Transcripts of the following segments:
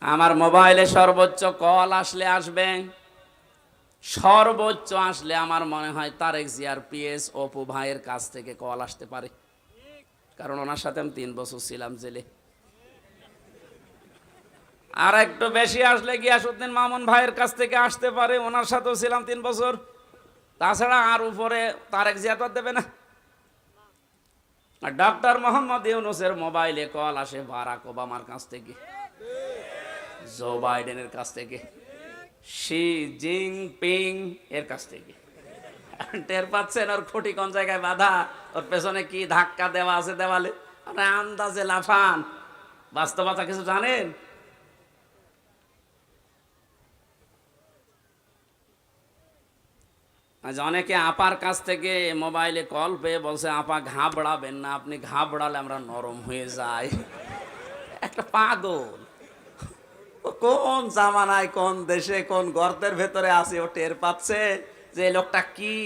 আমার মোবাইলে সর্বোচ্চ কল আসলে আসবে, সর্বোচ্চ আসলে আমার মনে হয় তারেক জিয়ার পিএস অপু ভাইয়ের কাছ থেকে কল আসতে পারে, কারণ ওনার সাথে আমি 3 বছর ছিলাম জেলে। আর একটু বেশি আসলে গিয়াসউদ্দিন মামুন ভাইয়ের কাছ থেকে আসতে পারে, ওনার সাথেও ছিলাম 3 বছর। তাছাড়া আর উপরে তারেক জিয়া তো দেবে না। আর ডক্টর মোহাম্মদ ইউনূসের মোবাইলে কল আসে বারাক ওবামার কাছ থেকে, জো বাইডেনের কাছ থেকে, শি জিনপিং এর কাছ থেকে। টের পাচ্ছেন ওর খুঁটি কোন জায়গায় বাঁধা, ওর পেছনে কি ধাক্কা দেওয়া আছে দেওয়ালে? আপনি আন্দাজে লাফান, বাস্তবতা কিছু জানেন? আজ অনেকে আপার কাছ থেকে মোবাইলে কল পেয়ে বলছে, আপা ঘাবড়াবেন না, আপনি ঘাবড়ালে আমরা নরম হয়ে যাই। একটা পাগল, কোন জামানায় কোন দেশে কোন গর্তের ভেতরে আছে ও টের পাচ্ছে যে লোকটা কি,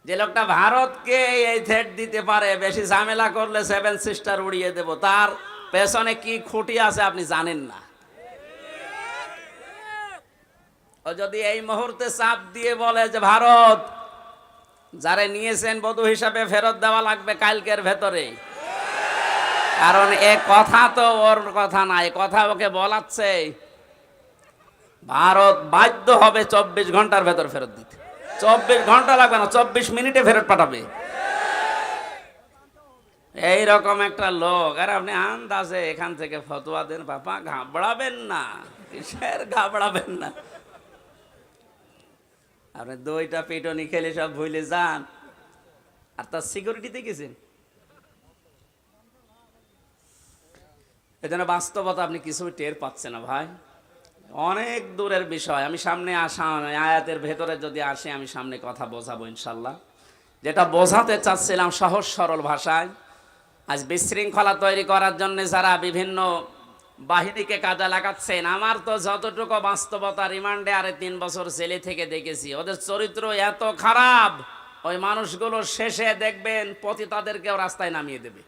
যে লোকটা ভারতকে এই থ্রেট দিতে পারে, বেশি ঝামেলা করলে 7 সিস্টার উড়িয়ে দেব, তার পেছনে কি খুঁটি আছে আপনি জানেন না। ও যদি এই মুহূর্তে চাপ দিয়ে বলে যে ভারত যারে নিয়েছেন বধূ হিসাবে ফেরত দেওয়া লাগবে কালকের ভেতরে, কারণ এ কথা তো ওর কথা না, এ কথা ওকে বলাচ্ছে, ভারত বাধ্য হবে 24 ঘন্টার ভেতর ফেরত দিতে। 24 ঘন্টা লাগবে না, 24 মিনিটে ফেরত পাঠাবে, এইরকম একটা লোক। আর আপনি আন্দাজে এখান থেকে ফতোয়া দেন, বাবা ঘাবড়াবেন না, কিসের ঘাবড়াবেন না? আপনি 2টা পিটনি খেলে সব ভুলে যান, আর তার সিকিউরিটিতে গেছেন। এজন্য বাস্তবতা আপনি কিছুই টের পাচ্ছেন না ভাই, অনেক দূরের বিষয়। আমি সামনে আসা আয়াতের ভেতরে যদি আসে আমি সামনে কথা বোঝাবো ইনশাল্লাহ। যেটা বোঝাতে চাচ্ছিলাম সহজ সরল ভাষায়, আজ বিশৃঙ্খলা তৈরি করার জন্য যারা বিভিন্ন বাহিনীকে কাজে লাগাচ্ছেন, আমার তো যতটুকু বাস্তবতা, রিমান্ডে আরে 3 বছর জেলে থেকে দেখেছি, ওদের চরিত্র এত খারাপ, ওই মানুষগুলো শেষে দেখবেন পতিতাদেরকেও রাস্তায় নামিয়ে দেবে।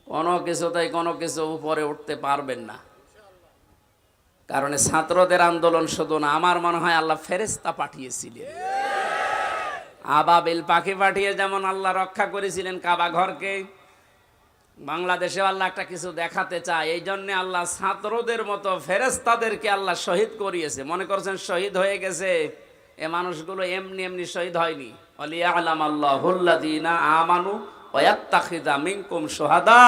কোনো কিছুতেই কোনো কিছু উপরে উঠতে পারবেন না, কারণ ছাত্রদের আন্দোলন শুধু না, আমার মনে হয় আল্লাহ ফেরেশতা পাঠিয়েছিলেন, আবাবিল পাখি পাঠিয়ে যেমন আল্লাহ রক্ষা করেছিলেন কাবা ঘরকে, বাংলাদেশে আল্লাহ একটা কিছু দেখাতে চায়, এই জন্য আল্লাহ ছাত্রদের মতো ফেরেশতাদেরকে আল্লাহ শহীদ করিয়েছে। মনে করছেন শহীদ হয়ে গেছে, এ মানুষগুলো এমনি এমনি শহীদ হয়নি। ওয়ালিয়ালাম আল্লাহুল্লাযীনা আমানু ওয়া ইয়াত্তাখিযা মিনকুম শুহাদা।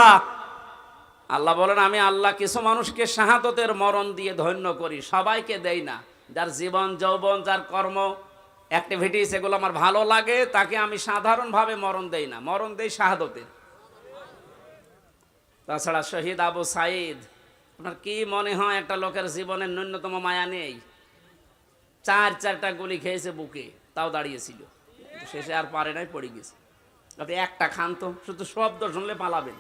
আল্লাহ বলেন, আমি আল্লাহ কিছু মানুষকে শাহাদতের মরণ দিয়ে ধন্য করি, সবাইকে দেই না। যার জীবন যৌবন, যার কর্ম অ্যাক্টিভিটিস এগুলো আমার ভালো লাগে, তাকে আমি সাধারণভাবে মরণ দেই না, মরণ দেই শাহাদতের। তাছাড়া শহীদ আবু সাইদ, আপনার কি মনে হয় একটা লোকের জীবনের ন্যূনতম মায়া নেই? 4টা গুলি খেয়েছে বুকে, তাও দাঁড়িয়েছিল, শেষে আর পারে নাই, পড়ে গেছে। আপনি একটা খান তো, শুধু শব্দ শুনলে পালাবেন।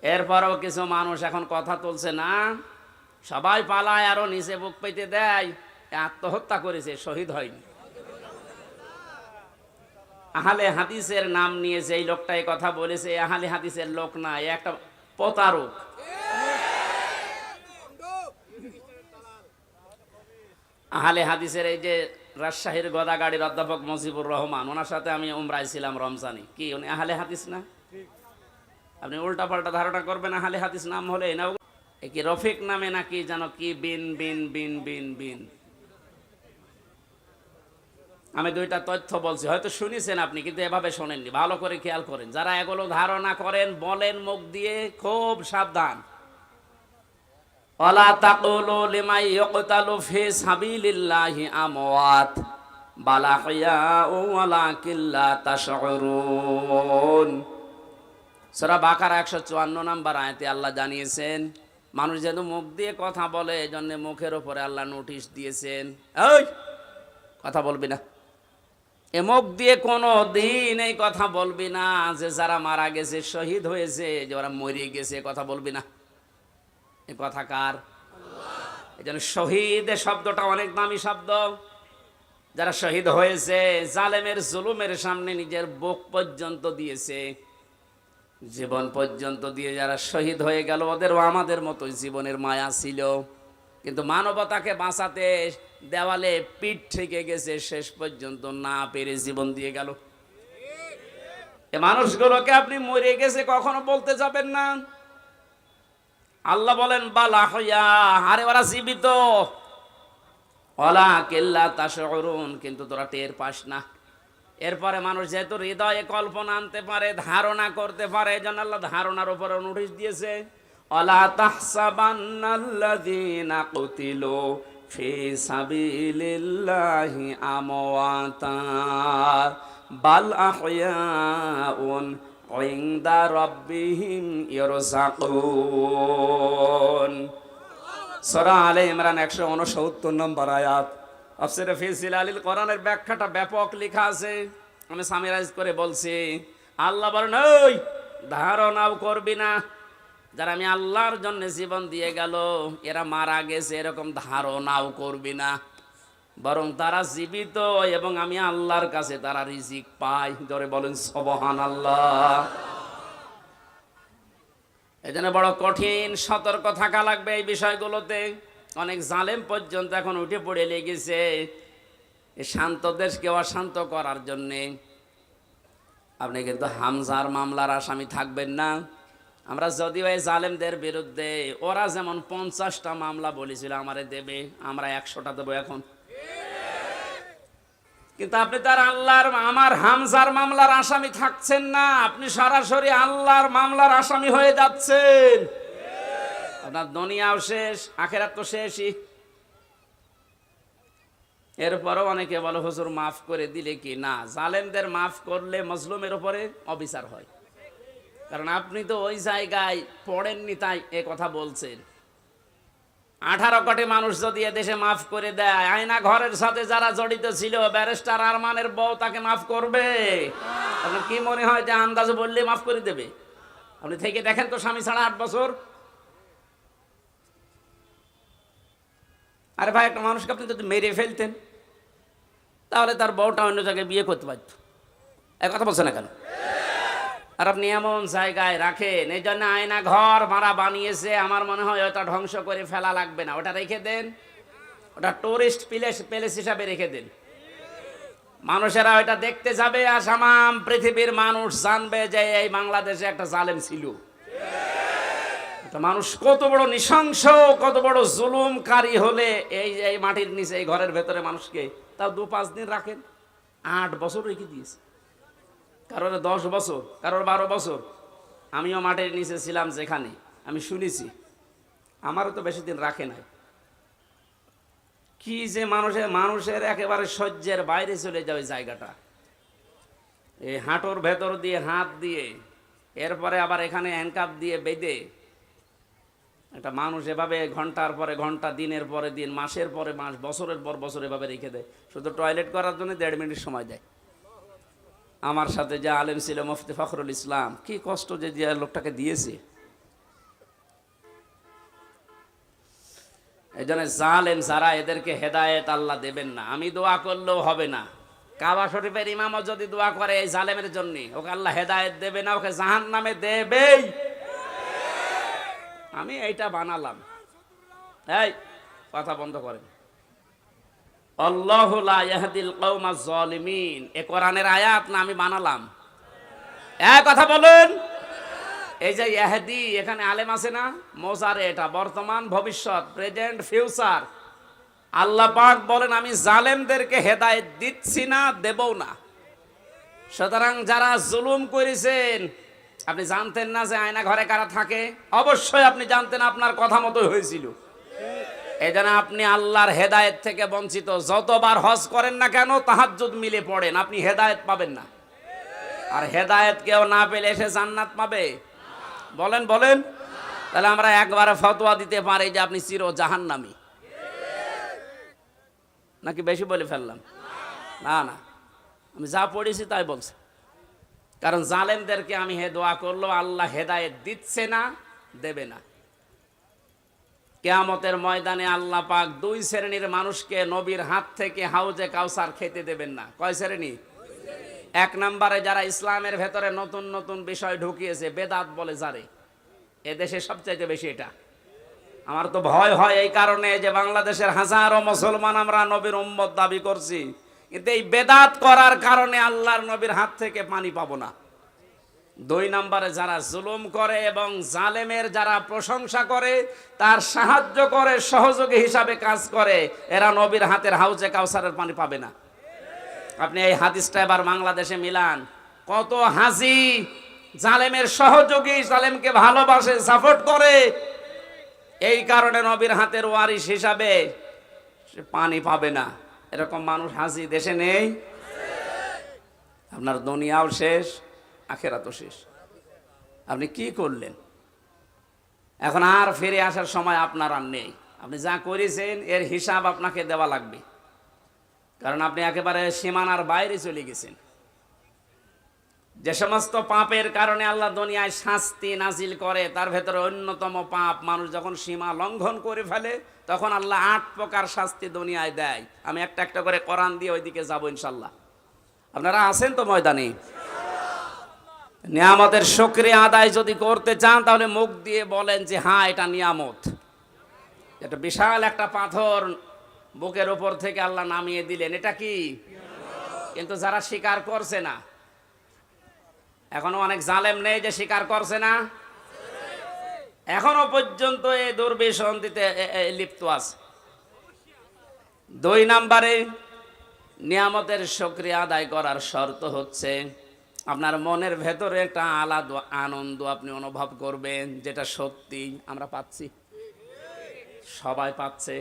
এরপরও কিছু মানুষ এখন কথা তুলছে না, সবাই পালায়, আরো নিচে বুক পেতে দেয়, আত্মহত্যা করেছে, শহীদ হয়নি। আহলে হাদিসের নাম নিয়েছে এই লোকটা, এই কথা বলেছে, আহলে হাদিসের লোক না, একটা প্রতারক। আহলে হাদিসের এই যে রাজশাহীর গোদাগাড়ির অধ্যাপক মুজিবুর রহমান, ওনার সাথে আমি উমরায় ছিলাম রমজানে, কি উনি আহলে হাদিস না? আপনি উল্টা পাল্টা ধারণা করবেন আহলে হাদিস নাম হলে না, কি রফিক নামে নাকি যেন কি বিন বিন বিন বিন বিন। আমি 2টা তথ্য বলছি, হয়তো শুনেছেন আপনি, কিন্তু এভাবে শোনেননি, ভালো করে খেয়াল করেন। যারা এগুলো ধারণা করেন বলেন মুখ দিয়ে, খুব সাবধান। ওয়ালা তাকুলু লিমান ইয়ুকতালু ফি সাবিলিল্লাহি আমওয়াত বাল আহইয়াউ ওয়ালাকিন লা তাশউরুন। সূরা বাকারা 154 নম্বর আয়াতে আল্লাহ জানিয়েছেন, মানুষ যেন মুখ দিয়ে কথা বলে, এজন্য মুখের উপরে আল্লাহ নোটিশ দিয়েছেন, এই কথা বলবি না, এ মুখ দিয়ে কোনো দিন এই কথা বলবি না যে যারা মারা গেছে, শহীদ হয়েছে, যে ওরা মরে গেছে, কথা বলবি না। এ কথা কার? এই জন্য শহীদ শব্দটা অনেক দামি শব্দ। যারা শহীদ হয়েছে, জালেমের জুলুমের সামনে নিজের বুক পর্যন্ত দিয়েছে, জীবন পর্যন্ত দিয়ে যারা শহীদ হয়ে গেল ওদেরও আমাদের মতোই জীবনের মায়া ছিল, কিন্তু মানবতাকে বাঁচাতে দেওয়ালে পিঠ থেকে গেছে, শেষ পর্যন্ত না পেরে জীবন দিয়ে গেল। এ মানুষগুলোকে আপনি মরে গেছে কখনো বলতে যাবেন না। আল্লাহ বলেন বালা হইয়া, আরে ওরা জীবিত, ওয়ালা কিল্লা তাশউরুন, কিন্তু তোরা টের পাস না। এরপরে মানুষ যেহেতু হৃদয়ে কল্পনা আনতে পারে, ধারণা করতে পারে, এজন্য আল্লাহ ধারণার উপরে নোটিশ দিয়েছে, ওয়ালা তাহসাবান্নাল্লাযীনা কুতিলু ফি সাবিলিল্লাহি আমওয়াতা বাল আহইয়াউন ইনদা রাব্বিহিম ইয়ারযাকুন। সূরা আলে ইমরান 169 নম্বর আয়াত। তাফসীরে ফি জিলালিল কোরআনের ব্যাখ্যাটা ব্যাপক লেখা আছে, আমি সামিরাইজ করে বলছি। আল্লাহ বলেন ওই ধারণাও করবি না, যারা আমি আল্লাহর জন্য জীবন দিয়ে গেল এরা মারা গেছে এরকম ধারণাও করবি না, বরং তারা জীবিত এবং আমি আল্লাহর কাছে তারা রিজিক পায়। ধরে বলেন সুবহানাল্লাহ। এজন্য বড় কঠিন সতর্ক থাকা লাগবে এই বিষয়গুলোতে। অনেক জালেম পর্যন্ত এখন উঠে পড়ে লেগেছে এই শান্ত দেশকে অশান্ত করার জন্যে। আপনি কিন্তু হামজার মামলার আসামি থাকবেন না। আমরা যদিও এই জালেমদের বিরুদ্ধে ওরা যেমন 50টা মামলা বলেছিল আমারে দেবে, আমরা 100টা দেবো এখন। কিন্তু আপনি তার আল্লাহর আমার হামজার মামলার আসামি থাকছেন না, আপনি সরাসরি আল্লাহর মামলার আসামি হয়ে যাচ্ছেন। আপনার দুনিয়াও শেষ, আখিরাত তো শেষই। এরপরও অনেকে বলে হুজুর মাফ করে দিলে কি না, জালেমদের মাফ করলে মজলুমের উপরে অবিচার হয়। কারণ আপনি তো ওই জায়গায় পড়েননি তাই এ কথা বলছেন। 18 কোটি মানুষ যদি এদেশে মাফ করে দেয়, আয়না ঘরের সাথে যারা জড়িত ছিল, ব্যারিস্টার আরমানের বউ তাকে মাফ করবে? আপনার কি মনে হয় যে আন্দাজে বললে মাফ করে দেবে? আপনি থেকে দেখেন তো, স্বামী ছাড়া 8 বছর। আরে ভাই, একটা মানুষকে আপনি যদি মেরে ফেলতেন তাহলে তার বউটা অন্য জায়গায় বিয়ে করতে পারত। এক কথা বলছে না কেন? আর আপনি এমন জায়গায় রাখেন, এই জন্য আয়না ঘর মারা বানিয়েছে। আমার মনে হয় ওটা ধ্বংস করে ফেলা লাগবে না, ওটা রেখে দেন, ওটা টুরিস্ট প্লেস হিসাবে রেখে দেন। মানুষেরা ওটা দেখতে যাবে আর সামাম পৃথিবীর মানুষ জানবে যে এই বাংলাদেশে একটা জালেম ছিল। মানুষ কত বড় নৃশংস, কত বড় জুলুমকারী হলে এই মাটির নিচে এই ঘরের ভেতরে মানুষকে তাও 2-5 দিন রাখেন। 8 বছর রেখে দিয়েছে, কারোর 10 বছর, কারোর 12 বছর। আমিও মাটির নিচে ছিলাম, যেখানে আমি শুনেছি, আমারও তো বেশি দিন রাখে নাই। কি যে মানুষের একেবারে সহ্যের বাইরে চলে যায় ওই জায়গাটা। এই হাঁটুর ভেতর দিয়ে হাত দিয়ে, এরপরে আবার এখানে হ্যান্ডকাপ দিয়ে বেঁধে একটা মানুষ এভাবে ঘন্টার পরে ঘন্টা, দিনের পরে দিন, মাসের পরে মাস, বছরের পর বছর এভাবে রেখে দেয়। শুধু টয়লেট করার জন্য 1.5 মিনিট সময় দেয়। আমার সাথে যে আলেম ছিল মুফতি ফখরুল ইসলাম, কি কষ্ট যে লোকটাকে দিয়েছে। এই জন্য জালেম যারা, এদেরকে হেদায়েত আল্লাহ দেবেন না। আমি দোয়া করলেও হবে না। কাবা শরীফের ইমামও যদি দোয়া করে এই জালেমের জন্য, ওকে আল্লাহ হেদায়েত দেবে না, ওকে জাহান্নামে দেবেই। আমি এইটা বানালাম। এই কথা বন্ধ করেন। আল্লাহু লা ইয়াহদিল কওমাজ জালিমিন, এ কোরআনের আয়াত না, আমি বানালাম। এক কথা বলেন। এই যে ইয়াহদি, এখানে আলেম আছে না, মোজারে, এটা বর্তমান, ভবিষ্যৎ, প্রেজেন্ট, ফিউচার। আল্লাহ পাক বলেন আমি জালেমদেরকে হেদায়েত দিচ্ছি না, দেবও না। সুতরাং যারা জুলুম করেছেন, আপনি জানতেন না যে আয়না ঘরে কারা থাকে? অবশ্যই আপনি জানতেন, আপনার কথা মতো হয়েছিল। এই জন্য আপনি আল্লাহর হেদায়েত থেকে বঞ্চিত। যতবার হজ করেন না কেন, তাহাজ্জুদ মিলে পড়েন, আপনি হেদায়েত পাবেন না। আর হেদায়েত কেউ না পেলে এসে জান্নাত পাবে? বলেন বলেন। তাহলে আমরা একবারে ফতোয়া দিতে পারি যে আপনি চির জাহান্নামী, নাকি বেশি বলে ফেললাম? না না, আমি যা পড়েছি তাই বলছি। কারণ জালেমদেরকে আমি দোয়া করলো, আল্লাহ হেদায়েত দিচ্ছে না, দেবে না। কিয়ামতের ময়দানে আল্লাহ পাক 2 শ্রেণীর মানুষকে নবীর হাত থেকে হাউজে কাউসার খেতে দেবেন না। কয় শ্রেণী? এক নম্বরে যারা ইসলামের ভেতরে নতুন নতুন বিষয় ঢুকিয়েছে, বেদাত বলে যারে, এদেশে সবচাইতে বেশি এটা। আমার তো ভয় হয় এই কারণে যে বাংলাদেশের হাজারো মুসলমান আমরা নবীর উম্মত দাবি করছি, কিন্তু এই বেদাত করার কারণে আল্লাহর নবীর হাত থেকে পানি পাবো না। দুই নম্বরে যারা জুলুম করে এবং জালেমের যারা প্রশংসা করে, তার সাহায্য করে, সহযোগী হিসাবে কাজ করে, এরা নবীর হাতের হাউজে কাউসারের পানি পাবে না। আপনি এই হাদিসটা এবার বাংলাদেশে মিলান, কত হাজি জালেমের সহযোগী, জালেমকে ভালোবাসে, সাপোর্ট করে, এই কারণে নবীর হাতের ওয়ারিশ হিসাবে সে পানি পাবে না। এরকম মানুষ হাজি দেশে নেই। আপনার দুনিয়াও শেষ, আখেরাতও শেষ। আপনি কি করলেন? এখন আর ফিরে আসার সময় আপনার আর নেই। আপনি যা করেছেন এর হিসাব আপনাকে দেওয়া লাগবে, কারণ আপনি একেবারে সীমানার বাইরে চলে গেছেন। যে সমস্ত পাপের কারণে আল্লাহ দুনিয়ায় শাস্তি নাজিল করে, তার ভেতরে অন্যতম পাপ, মানুষ যখন সীমা লঙ্ঘন করে ফেলে তখন আল্লাহ 8 প্রকার শাস্তি দুনিয়ায় দেয়। আমি একটা একটা করে কোরআন দিয়ে ওইদিকে যাবো ইনশাল্লাহ। আপনারা আছেন তো ময়দানে? নিয়ামতের শুকরিয়া আদায় যদি করতে চান তাহলে মুখ দিয়ে বলেন যে হ্যাঁ, এটা নিয়ামত। এটা বিশাল একটা পাথর বুকের উপর থেকে আল্লাহ নামিয়ে দিলেন, এটা কি? কিন্তু যারা স্বীকার করছে না, এখনো অনেক জালেম নেই যে স্বীকার করছে না, এখনো পর্যন্ত এই দুর্বিসন্ধিতে লিপ্ত আছে। 2 নম্বরে নিয়ামতের শুকরিয়া আদায় করার শর্ত হচ্ছে আপনার মনের ভেতরে একটা আলাদা আনন্দ আপনি অনুভব করবেন, যেটা সত্যি আমরা পাচ্ছি, সবাই পাচ্ছে।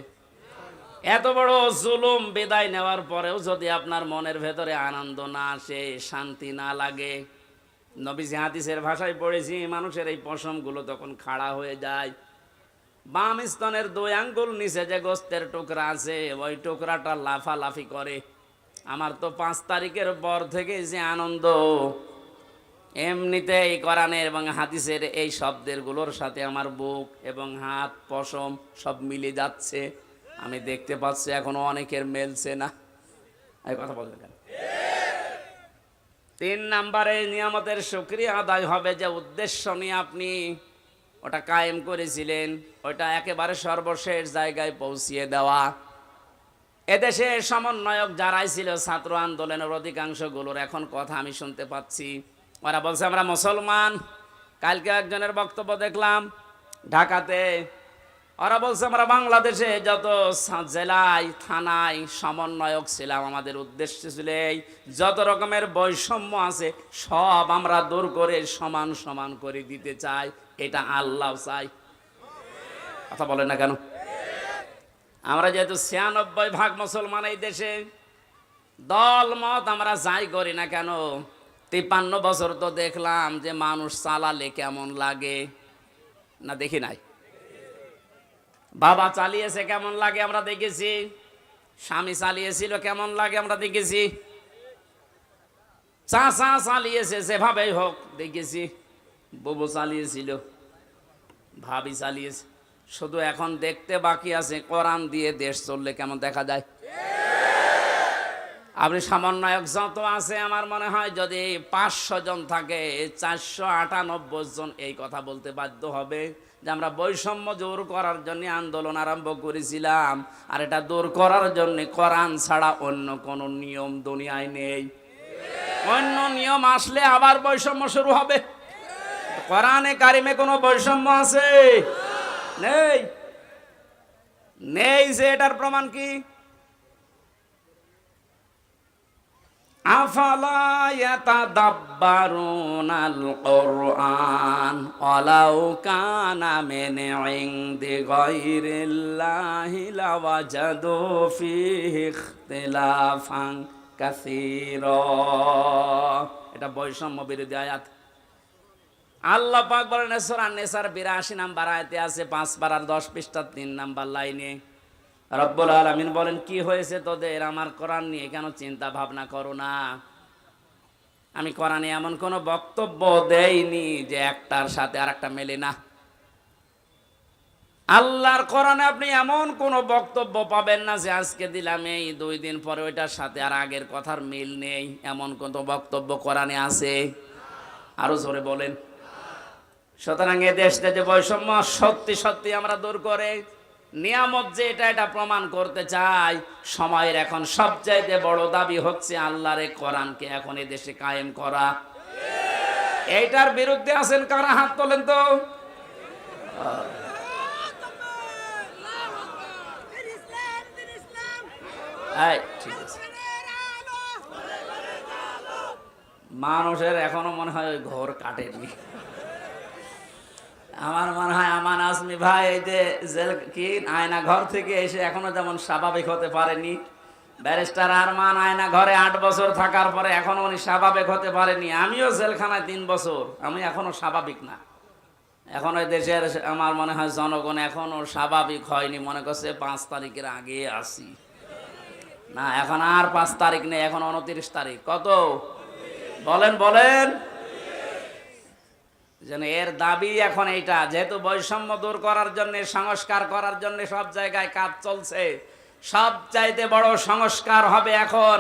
এত বড় জুলুম বিদায় নেওয়ার পরেও যদি আপনার মনের ভেতরে আনন্দ না আসে, শান্তি না লাগে, নবীজি হাদিসের ভাষায় পড়েছি, মানুষের এই পশমগুলো তখন খাড়া হয়ে যায়। বাম স্তনের 2 আঙ্গুল নিচে যে গোস্তের টুকরা আছে, ওই টুকরাটা লাফালাফি করে। আমার তো 5 তারিখের পর থেকে যে আনন্দ, এমনিতে এই কোরআনের এবং হাদিসের এই শব্দের গুলোর সাথে আমার বুক এবং হাত, পশম সব মিলে যাচ্ছে। আমি দেখতে পাচ্ছি এখনো অনেকের মেলছে না। এই কথা বলতে কেন? 3 নম্বরে নিয়ামতের শুকরিয়া আদায় হবে যে উদ্দেশ্য নিয়ে আপনি ওটা কায়েম করেছিলেন, ওটা একেবারে সর্বশেষ জায়গায় পৌঁছিয়ে দেওয়া। এদেশে সমন্বয়ক যারাই ছিল ছাত্র আন্দোলনের অধিকাংশগুলোর এখন কথা আমি শুনতে পাচ্ছি, ওরা বলছে আমরা মুসলমান। কালকে একজনের বক্তব্য দেখলাম ঢাকাতে, ওরা বলছে আমরা বাংলাদেশে যত জেলায় থানায় সমন্বয়ক ছিলাম, আমাদের উদ্দেশ্য ছিল এই যত রকমের বৈষম্য আছে সব আমরা দূর করে সমান সমান করে দিতে চাই, এটা আল্লাহ চাই। কথা বলেন না কেন? আমরা যেহেতু 96% মুসলমান এই দেশে, দল মত আমরা যাই করি না কেন, 53 বছর তো দেখলাম যে মানুষ চালালে কেমন লাগে না, দেখি নাই? বাবা চালিয়েছে কেমন লাগে আমরা দেখেছি, স্বামী চালিয়েছিল কেমন লাগে আমরা দেখেছি, চাচা চালিয়েছে যেভাবেই হোক দেখেছি, বুবু চালিয়েছিল, ভাবি চালিয়েছে। শুধু এখন দেখতে বাকি আছে কোরআন দিয়ে দেশ চললে কেমন দেখা যায়। আপনি সমন্বয়ক যত আছে, আমার মনে হয় যদি 500 জন থাকে, 498 জন এই কথা বলতে বাধ্য হবে যে আমরা বৈষম্য দূর করার জন্য আন্দোলন আরম্ভ করেছিলাম, আর এটা দূর করার জন্য কোরআন ছাড়া অন্য কোনো নিয়ম দুনিয়ায় নেই। অন্য নিয়ম আসলে আবার বৈষম্য শুরু হবে। কোরআনে কারিমে কোনো বৈষম্য আছে? নেই। নেই যে এটার প্রমাণ কি? আফালা ইয়াতাদাব্বারুনাল কুরআন ওয়ালাউ কানা মিন ইনদি গায়রিল্লাহি লাওয়াজাদু ফীহি ইখতিলাফান কাসীরা। এটা বৈষম্য বিরোধী আয়াত। আল্লাহ পাক বলেন সূরা নিসার 82 নম্বর আয়াতে আছে, 5 পারার 10 পৃষ্ঠা 3 নম্বর লাইনে রব্বুল আলামিন বলেন, কি হয়েছে তোদের আমার কোরআন নিয়ে কেন চিন্তা ভাবনা করো না? আমি কোরআনে এমন কোনো বক্তব্য দেইনি যে একটার সাথে আরেকটা মেলে না। আল্লাহর কোরআনে আপনি এমন কোন বক্তব্য পাবেন না যে আজকে দিলাম এই 2 দিন পরে ওইটার সাথে আর আগের কথার মিল নেই, এমন কোন বক্তব্য কোরআনে আছে? আরো জোরে বলেন। সুতরাং এ দেশে যে বৈষম্য সত্যি সত্যি আমরা দূর করে নিয়ামত যে এটা প্রমাণ করতে চাই, সময়ের এখন সবচাইতে বড় দাবি হচ্ছে আল্লাহর কোরআনকে এখন এ দেশে কায়েম করা। এইটার বিরুদ্ধে আছেন কারা? হাত তোলেন তো। ঠিক আছে, মানুষের এখনো মনে হয় ওই ঘর কাটেনি। আমার মনে হয় আমান আজমি ভাই এই যে জেল কি আয়না ঘর থেকে এসে এখনো যেমন স্বাভাবিক হতে পারেনি, ব্যারিস্টার আরমান আয়না ঘরে 8 বছর থাকার পরে এখনো উনি স্বাভাবিক হতে পারেনি। আমিও জেলখানায় 3 বছর, আমি এখনো স্বাভাবিক না। এখন ওই দেশের আমার মনে হয় জনগণ এখনো স্বাভাবিক হয়নি, মনে করছে 5 তারিখের আগে আসি না। এখন আর 5 তারিখ নেই, এখন 29 তারিখ। কত বলেন বলেন। যেন এর দাবি এখন এইটা, যেহেতু বৈষম্য দূর করার জন্য, সংস্কার করার জন্য সব জায়গায় কাজ চলছে, সব চাইতে বড় সংস্কার হবে এখন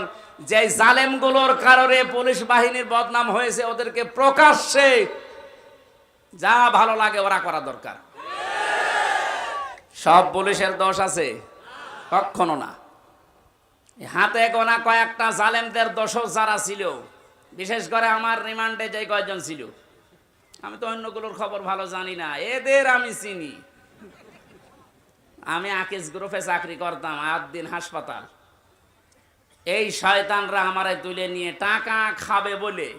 যে জালেমগুলোর কারণে পুলিশ বাহিনীর বদনাম হয়েছে, ওদেরকে প্রকাশ্যে যা ভালো লাগে ওরা করা দরকার। সব পুলিশের দোষ আছে? কখনো না। হাতে গোনা কয়েকটা জালেমদের দোষক যারা ছিল, বিশেষ করে আমার রিমান্ডে যে কয়েকজন ছিল, আমি তো অন্যগুলোর খবর ভালো জানি না, এদের আমি চিনি। আমি আকিজ গ্রুপে চাকরি করতাম, 8 দিন হাসপাতাল। এই শয়তানরা আমারে তুলে নিয়ে টাকা খাবে বলে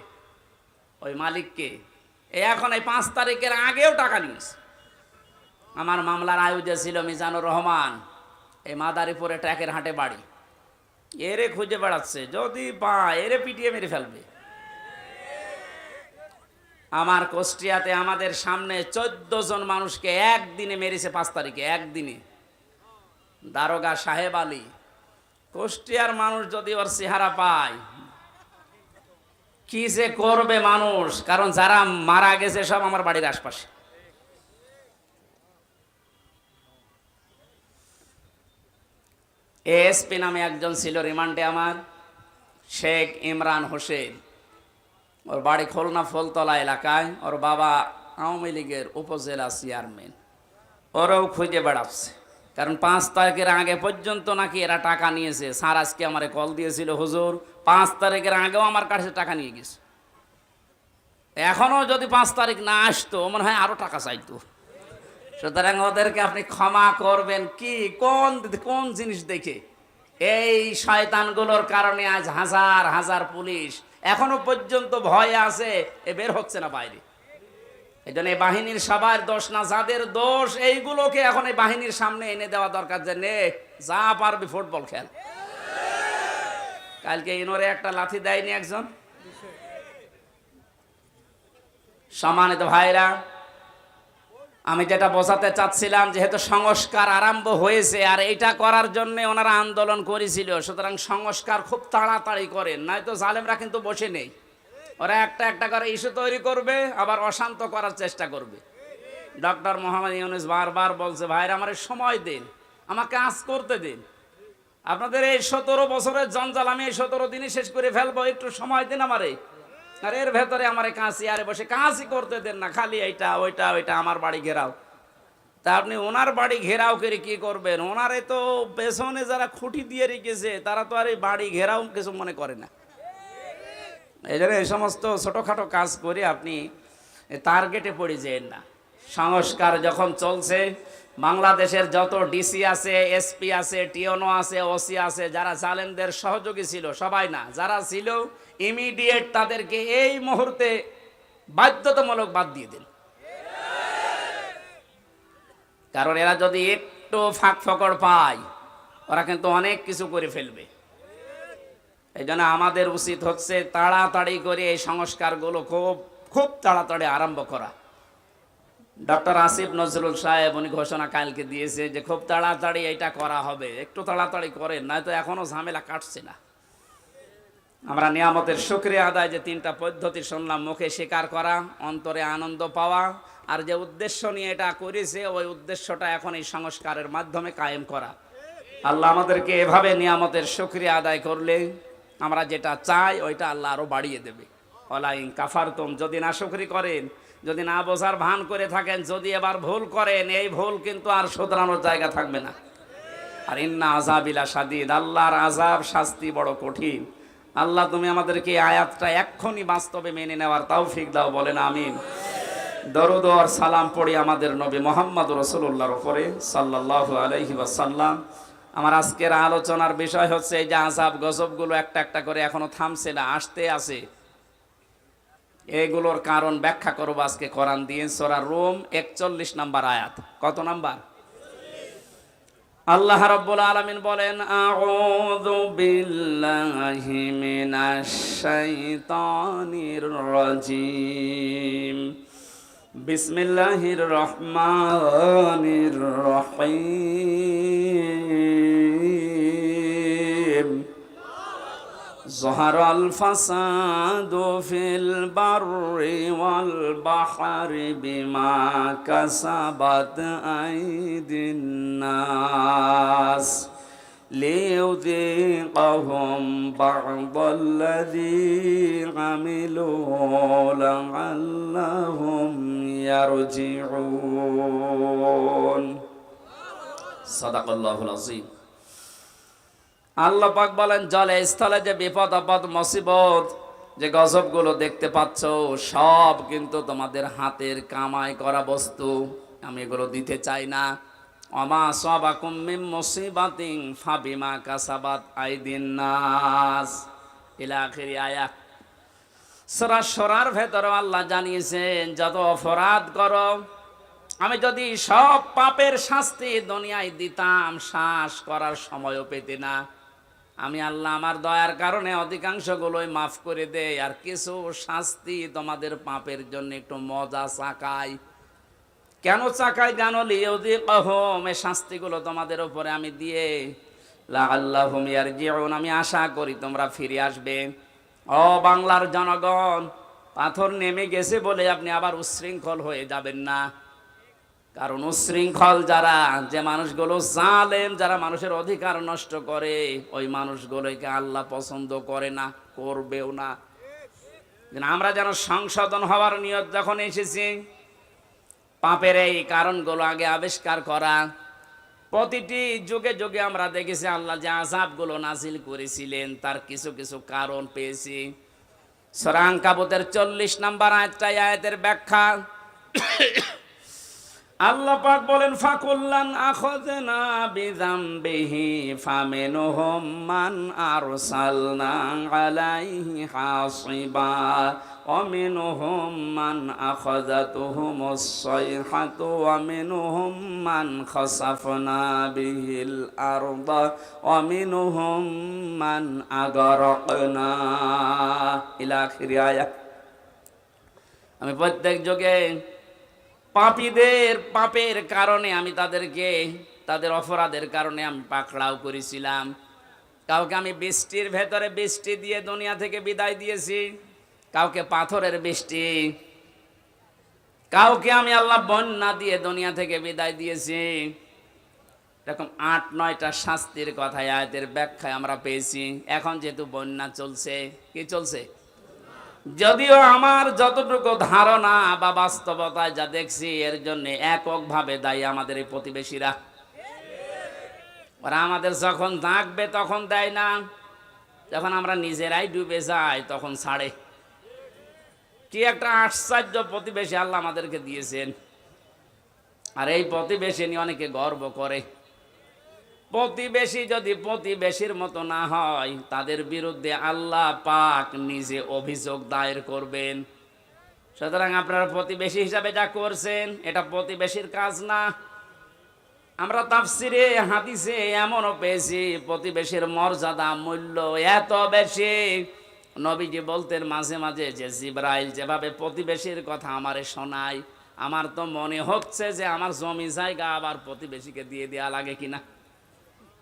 ওই মালিককে এখন এই 5 তারিখের আগেও টাকা নিয়েছে। আমার মামলার আয়োজক ছিল মিজানুর রহমান, এই মাদারীপুরে ট্যাকের হাটে বাড়ি। এরে খুঁজে বেড়াচ্ছে, যদি পায় এরে পিটিয়ে মেরে ফেলবে। আমার কুষ্টিয়াতে আমাদের সামনে 14 জন মানুষকে একদিনে মেরেছে, 5 তারিখে একদিনে। দারোগা সাহেব আলী। কুষ্টিয়ার মানুষ যদি ওর চেহারা পায় কি যে করবে মানুষ, কারণ যারা মারা গেছে সব আমার বাড়ির আশপাশে। এএসপি নামে একজন ছিল রিমান্ডে আমার, শেখ ইমরান হোসেন। ওর বাড়ি খুলনা ফুলতলা এলাকায়, ওর বাবা আওয়ামী লীগের উপজেলা চেয়ারম্যান। ওরাও খুঁজে বেড়াচ্ছে, কারণ 5 তারিখের আগে পর্যন্ত নাকি এরা টাকা নিয়েছে। স্যার আজকে আমারে কল দিয়েছিল, হুজুর 5 তারিখের আগেও আমার কাছে টাকা নিয়ে গেছে। এখনো যদি 5 তারিখ না আসতো মনে হয় আরো টাকা চাইতো। সুতরাং ওদেরকে আপনি ক্ষমা করবেন কি? কোন কোন জিনিস দেখে? এই শয়তানগুলোর কারণে আজ হাজার হাজার পুলিশ এখনো পর্যন্ত ভয়ে আছে, এ বের হচ্ছে না বাইরে। এই জন্য এই বাহিনীর সবার দোষ না, যাদের দোষ এইগুলোকে এখন এই বাহিনীর সামনে এনে দেওয়া দরকার, যে নে যা পারবি ফুটবল খেল। কালকে ইনোরে একটা লাথি দেয়নি একজন? সম্মানিত ভাইরা, আমি যেটা বোঝাতে চাচ্ছিলাম, যেহেতু সংস্কার আরম্ভ হয়েছে আর এটা করার জন্য ওনারা আন্দোলন করেছিল, সুতরাং সংস্কার খুব তাড়াতাড়ি করেন, নয়তো জালেমরা কিন্তু বসে নেই। ওরা একটা একটা করে ইস্যু তৈরি করবে, আবার অশান্ত করার চেষ্টা করবে। ডক্টর মোহাম্মদ ইউনূস বারবার বলছে, ভাইরা আমার সময় দিন, আমাকে কাজ করতে দিন। আপনাদের এই 17 বছরের জঞ্জাল আমি এই 17 দিনই শেষ করে ফেলবো, একটু সময় দিন আমারে। আর এর ভেতরে আমার কাছে আরে বসে কাজই করতে দেন না, খালি এইটা ওইটা ওইটা আমার বাড়ি ঘেরাও। তা আপনি ওনার বাড়ি ঘেরাও করে কি করবেন? ওনারে তো পেছনে যারা খুঁটি দিয়ে রেখেছে তারা তো আর এই বাড়ি ঘেরাও কিছু মনে করে না। এই জন্য এই সমস্ত ছোটোখাটো কাজ করে আপনি টার্গেটে পড়ে যেন না। সংস্কার যখন চলছে, বাংলাদেশের যত ডিসি আছে, এসপি আছে, টিওনো আছে, ওসি আছে, যারা জালেমদের সহযোগী ছিল, সবাই না, যারা ছিল ইমিডিয়েট তাদেরকে এই মুহূর্তে বাধ্যতামূলক বাদ দিয়ে দিন। কারণ এরা যদি একটু ফাঁক ফকড় পায় ওরা কিন্তু অনেক কিছু করে ফেলবে। এই জন্য আমাদের উচিত হচ্ছে তাড়াতাড়ি করে এই সংস্কারগুলো খুব খুব তাড়াতাড়ি আরম্ভ করা। ডক্টর আসিফ নজরুল সাহেব উনি ঘোষণা কালকে দিয়েছে যে খুব তাড়াতাড়ি এটা করা হবে, একটু তাড়াতাড়ি করেন, নয়তো এখনো ঝামেলা কাটছে না। আমরা নিয়ামতের শুকরিয়া আদায় যে 3টা পদ্ধতি শুনলাম, মুখে স্বীকার করা, অন্তরে আনন্দ পাওয়া আর যে উদ্দেশ্য নিয়ে এটা করেছে ওই উদ্দেশ্যটা এখন এই সংস্কারের মাধ্যমে কায়েম করা। আল্লাহ আমাদেরকে এভাবে নিয়ামতের শুকরিয়া আদায় করলে আমরা যেটা চাই ওইটা আল্লাহ আরো বাড়িয়ে দেবে। ওয়ালাইন কাফারতুম, যদি না শুকরি করেন, যদি না বোঝার ভান করে থাকেন, যদি এবার ভুল করেন, এই ভুল কিন্তু আর শুধরানোর জায়গা থাকবে না। আর ইন্না আযাবিলা শাদীদ, আল্লাহর আযাব শাস্তি বড় কঠিন। আল্লাহ তুমি আমাদেরকে এই আয়াতটা এক্ষুনি বাস্তবে মেনে নেওয়ার তৌফিক দাও, বলেন আমিন। দরুদ আর সালাম পড়ি আমাদের নবী মুহাম্মদ রাসূলুল্লাহর উপরে সাল্লাল্লাহু আলাইহি ওয়াসাল্লাম। আমার আজকের আলোচনার বিষয় হচ্ছে এই যে আযাব গজবগুলো একটা একটা করে এখনো থামছে না, আসতে আছে। এগুলোর কারণ ব্যাখ্যা করব আজকে কোরআন দিয়ে। সূরা রুম 41 নম্বর আয়াত। কত নাম্বার? আল্লাহ রাব্বুল আলামিন বলেন, আউযু বিল্লাহি মিনাশ শাইতানির রাজিম, বিসমিল্লাহির রহমানির রহিম। যহারাল ফাসাদু ফিল বাররি ওয়াল বাহরি বিমা কাসাবাত আইদিন নাস লিয়ুযীকাহুম বা'দাল্লাযী আমিলু লা'আল্লাহুম ইয়ারজিউন। সাদাকাল্লাহুল আযীম। আল্লাহ পাক বলেন, জলে স্থলে যে বিপদ আপদ মুসিবত, যে গজবগুলো দেখতে পাচ্ছ, সব কিন্তু তোমাদের হাতের কামাই করা বস্তু। আমি এগুলো দিতে চাই না। ওমা আসাবাকুম মিন মুসিবাতিন ফাবিমা কাসাবাত আইদিন নাস ইলা আখিরি আয়াত। সূরা শুরার ভেতরে আল্লাহ জানিয়েছেন, যত অপরাধ করো, আমি যদি সব পাপের শাস্তি দুনিয়ায় দিতাম, শ্বাস করার সময়ও পেতে না। আমি আল্লাহ আমার দয়ার কারণে অধিকাংশগুলোই মাফ করে দেয়, আর কিছু শাস্তি তোমাদের পাপের জন্য একটু মজা চাকাই। কেন চাকাই জানো? লিয়ুযীকাহুম, এই শাস্তিগুলো তোমাদের উপরে আমি দিয়ে লাআল্লাহুম ইয়ারজিউন, আমি আশা করি তোমরা ফিরে আসবে। ও বাংলার জনগণ, পাথর নেমে গেছে বলে আপনি আবার উচ্ছৃঙ্খল হয়ে যাবেন না। কারণ উচ্ছৃঙ্খল যারা, যে মানুষগুলো জালেম, যারা মানুষের অধিকার নষ্ট করে, ওই মানুষগুলোকে আল্লাহ পছন্দ করে না, করবেও না। আমরা যেন সংশোধন হওয়ার নিয়ত যখন এসেছি, পাপের এই কারণগুলো আগে আবিষ্কার করা। প্রতিটি যুগে যুগে আমরা দেখেছি আল্লাহ যে আযাবগুলো নাজিল করেছিলেন, তার কিছু কিছু কারণ পেয়েছি। সূরা আনকাবুতের 40 নম্বর আয়াতের ব্যাখ্যা। আল্লাহ পাক বলেন, ফাকুল্লান আখাযনা বিযামবিহি ফামিনহুম মান আরসালনা আলাইহি হাসিবা ওয়া মিনহুম মান আখাযাতুহুমুস সাইহাতু ওয়া মিনহুম মান খাসাফনা বিহিল আরদা ওয়া মিনহুম মান আগরাকনা ইলা আখিরি আয়াত। আমি প্রত্যেক যুগে পাপীদের পাপের কারণে আমি তাদেরকে, তাদের অপরাধের কারণে আমি পাকড়াও করেছিলাম। কাউকে আমি বৃষ্টির ভেতরে বৃষ্টি দিয়ে দুনিয়া থেকে বিদায় দিয়েছি, কাউকে পাথরের বৃষ্টি, কাউকে আমি আল্লাহ বন্যা দিয়ে দুনিয়া থেকে বিদায় দিয়েছি। এরকম 8-9টা শাস্তির কথা আয়াতের ব্যাখ্যায় আমরা পেয়েছি। এখন যেহেতু বন্যা চলছে, কি চলছে? যদিও আমার যতটুকু ধারণা বা বাস্তবতায় যা দেখছি, এর জন্য এককভাবে দায়ী আমাদের এই প্রতিবেশীরা। ওরা আমাদের যখন ডাকবে তখন দেয় না, যখন আমরা নিজেরাই ডুবে যাই তখন ছাড়ে। কি একটা আশ্চর্য প্রতিবেশী আল্লাহ আমাদেরকে দিয়েছেন। আর এই প্রতিবেশী নিয়ে অনেকে গর্ব করে। প্রতিবেশী যদি প্রতিবেশীর মতো না হয়, তাদের বিরুদ্ধে আল্লাহ পাক নিজে অভিযোগ দায়ের করবেন। সুতরাং আপনারা প্রতিবেশী হিসাবে যা করছেন, এটা প্রতিবেশীর কাজ না। আমরা তাফসিরে হাদিসে এমনও পেয়েছি, প্রতিবেশীর মর্যাদা মূল্য এত বেশি, নবীজি বলতেন মাঝে মাঝে যে জিবরাইল যেভাবে প্রতিবেশীর কথা আমারে শোনায়, আমার তো মনে হচ্ছে যে আমার জমি জায়গা আবার প্রতিবেশীকে দিয়ে দেয়া লাগে কিনা।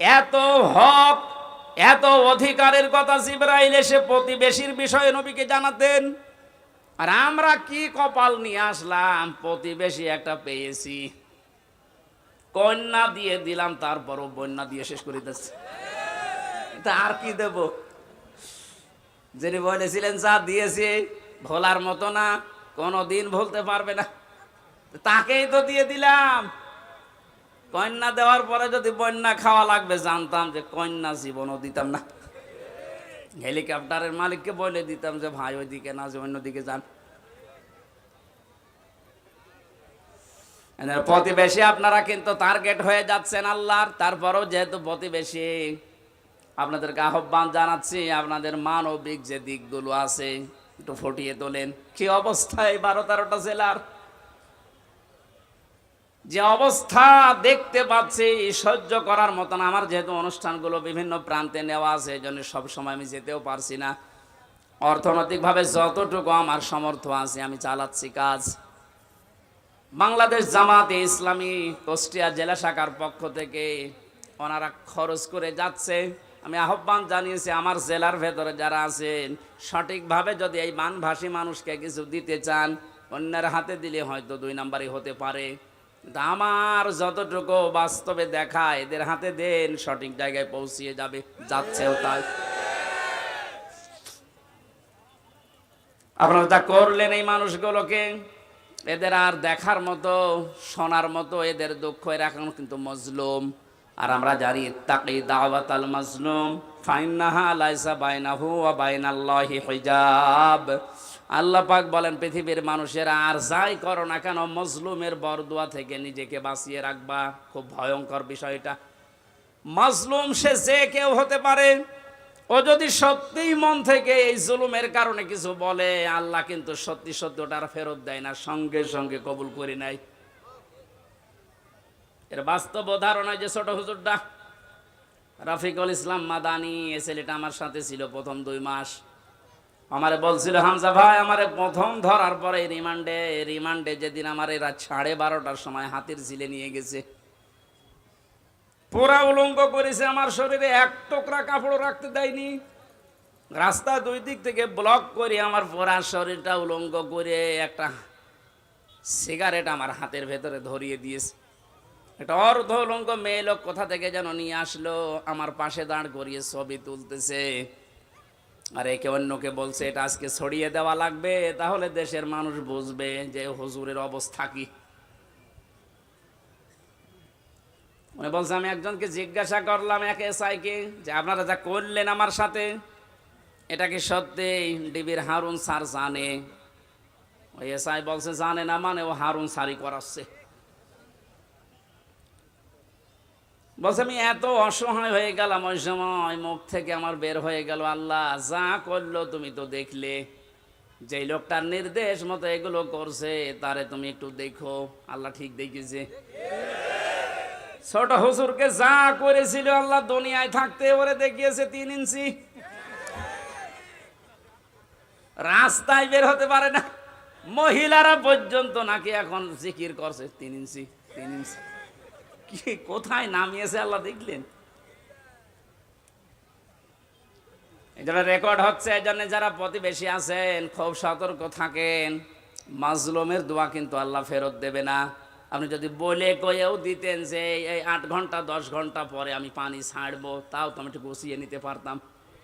এত হক, এত অধিকারের কথা জিবরাইল এসে প্রতিবেশীর বিষয়ে নবীকে জানাতেন। আর আমরা কি কপাল নিয়ে আসলাম, প্রতিবেশী একটা পেয়েছি, কন্যা দিয়ে দিলাম, তারপরও বন্যা দিয়ে শেষ করে দিচ্ছে। তা আর কি দেব? যিনি বলেছিলেন যা দিয়েছি ভোলার মতো না, কোনোদিন ভুলতে পারবে না, তাকেই তো দিয়ে দিলাম। কন্যা দেওয়ার পরে যদি বন্যা খাওয়া লাগবে, জানতাম যে কন্যা জীবনও দিতাম না। হেলিকপ্টারের মালিককে বলে দিতাম যে ভাই ওইদিকে না, যে অন্যদিকে যান। প্রতিবেশী আপনারা কিন্তু টার্গেট হয়ে যাচ্ছেন আল্লাহর। তারপরও যেহেতু প্রতিবেশী, আপনাদেরকে আহ্বান জানাচ্ছি, আপনাদের মানবিক যে দিকগুলো আছে একটু ফুটিয়ে তোলেন। কি অবস্থা এই 12-13টা জেলার, যে অবস্থা দেখতে পাচ্ছি সহ্য করার মতন। আমার যেহেতু অনুষ্ঠানগুলো বিভিন্ন প্রান্তে নেওয়া আছে, এই জন্য সবসময় আমি যেতেও পারছি না। অর্থনৈতিকভাবে যতটুকু আমার সামর্থ্য আছে আমি চালাচ্ছি কাজ। বাংলাদেশ জামাতে ইসলামী কুষ্টিয়া জেলা শাখার পক্ষ থেকে ওনারা খরচ করে যাচ্ছে। আমি আহ্বান জানিয়েছি আমার জেলার ভেতরে যারা আছেন, সঠিকভাবে যদি এই মানভাষী মানুষকে কিছু দিতে চান, অন্যের হাতে দিলে হয়তো 2 নাম্বারই হতে পারে, কিন্তু আমার যতটুকু বাস্তবে দেখা, এদের হাতে দেন, সঠিক জায়গায় পৌঁছিয়ে যাবে, যাচ্ছেও তাই। আপনারা তা করলেন এই মানুষগুলোকে, এদের আর দেখার মতো শোনার মতো এদের দুঃখ, এরা এখন কিন্তু মজলুম। আর আমরা জানি ইত্তাকি দাওয়াতাল মাজলুম ফাইন্নাহা লাইসা বাইনাহু ওয়া বাইনাল্লাহি হিজাব। আল্লাহ পাক বলেন পৃথিবীর মানুষেরা আর যাই করো না কেন, মজলুমের বরদুয়া থেকে নিজেকে বাঁচিয়ে রাখবা। খুব ভয়ঙ্কর বিষয়টা। মজলুম সে যে কেউ হতে পারে, ও যদি সত্যিই মন থেকে এই জুলুমের কারণে কিছু বলে, আল্লাহ কিন্তু সত্যি সত্যি ওটার ফেরত দেয় না, সঙ্গে সঙ্গে কবুল করে নেয়। এর বাস্তব উদাহরণ হয় যে ছোট হুজুরটা রাফিকুল ইসলাম মাদানি, এ ছেলেটা আমার সাথে ছিল প্রথম 2 মাস। আমারে বলছিল, হামজা ভাই আমারে প্রথম ধরার পরে রিমান্ডে যেদিন আমার এরা 12:30টার সময় হাতির ঝিলে নিয়ে গেছে, পুরা উলঙ্গ করেছে, আমার শরীরে এক টুকরা কাপড় রাখতে দেয়নি, রাস্তা 2 দিক থেকে ব্লক করে আমার পুরা শরীরটা উলঙ্গ করে একটা সিগারেট আমার হাতের ভেতরে ধরিয়ে দিয়েছে। একটা অর্ধ উলঙ্গ মেয়ে লোক কোথা থেকে যেন নিয়ে আসলো, আমার পাশে দাঁড় করিয়ে ছবি তুলতেছে, আর একে অন্যকে বলছে এটা আজকে ছড়িয়ে দেওয়া লাগবে, তাহলে দেশের মানুষ বুঝবে যে হুজুরের অবস্থা কি। উনি বলছে, আমি একজনকে জিজ্ঞাসা করলাম, এক এসআইকে, যে আপনারা যা করলেন আমার সাথে, এটা কি সত্যি ডিবির হারুন স্যার জানে? ওই এসআই বলছে জানে না, মানে ও হারুন স্যারই করাচ্ছে। বলছে আমি এত অসহায় হয়ে গেলাম ওই সময়, মুখ থেকে আমার বের হয়ে গেল, আল্লাহ যা করলো তুমি তো দেখলে, যে লোকটার নির্দেশ মতো এগুলো করছে তারে তুমি একটু দেখো। আল্লাহ ঠিক দেখেছে। ছোট হুজুরকে যা করেছিল আল্লাহ দুনিয়ায় থাকতে ওরে দেখিয়েছে 3 ইঞ্চি, রাস্তায় বের হতে পারে না। মহিলারা পর্যন্ত নাকি এখন জিকির করছে 3 ইঞ্চি 3 ইঞ্চি। কি কোথায় নামিয়েছে আল্লাহ দেখলেন। এটা রেকর্ড হচ্ছে, এই জন্য যারা প্রতিবেশী আছেন খুব সতর্ক থাকেন। মাজলুমের দোয়া কিন্তু আল্লাহ ফেরত দেবে না। আপনি যদি বলে কয়েও দিতেন যে এই 8 ঘন্টা 10 ঘন্টা পরে আমি পানি ছাড়বো, তাও তো আমি একটু গুছিয়ে নিতে পারতাম।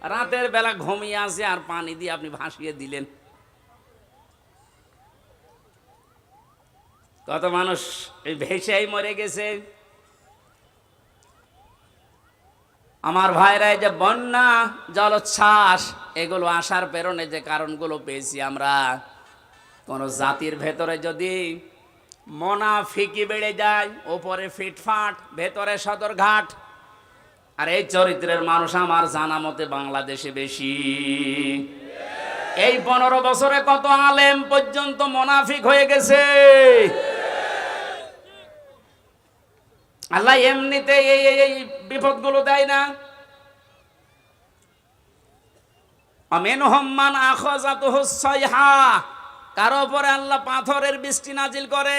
রাতের বেলা ঘুমিয়ে আসে আর পানি দিয়ে আপনি ভাসিয়ে দিলেন। কত মানুষ এই ভেসেই মরে গেছে। আমার ভাইরা, এই যে বন্যা জলোচ্ছ্বাস এগুলো আসার পেছনে যে কারণগুলো পেয়েছি আমরা, কোন জাতির ভেতরে যদি মুনাফিকি বেড়ে যায়, উপরে ফিটফাট ভেতরে সদরঘাট, আর এই চরিত্রের মানুষ আমার জানা মতে বাংলাদেশে বেশি। এই 15 বছরে কত আলেম পর্যন্ত মুনাফিক হয়ে গেছে। আল্লাহ এমনিতে এই বিপদগুলো দেয় না। আমিনহুম মান আখাযাতুহু সাইহা, কারো উপরে আল্লাহ পাথরের বৃষ্টি নাজিল করে।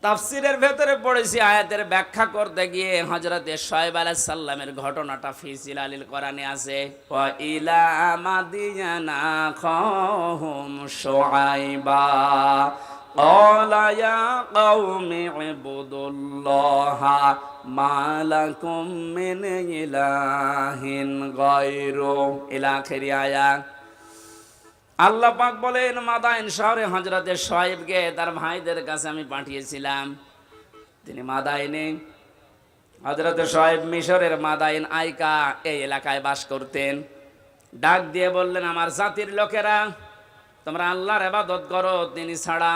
তাফসিরের ভেতরে পড়েছি, আয়াতের ব্যাখ্যা করতে গিয়ে হযরতে শুআয়ব আলাইহিস সালামের ঘটনাটা ফি জিলালিল কোরআনে আছে। ওয়া ইলা মাদিয়ানা খাহুম শুআয়বা ক্বালা ইয়া কওমি ইবুদুল্লাহা মা লাকুম মিন ইলাহিন গায়রু ইলা আখিরি আয়াত। আল্লাহ পাক বলেন, মাদাইন শহরে হযরতে শুআয়বকে তার ভাইদের কাছে আমি পাঠিয়েছিলাম। তিনি মাদাইনে, হযরতে শুআয়ব মিশরের মাদাইন আইকা এই এলাকায় বাস করতেন। ডাক দিয়ে বললেন, আমার জাতির লোকেরা, তোমরা আল্লাহর ইবাদত করো, তিনি ছাড়া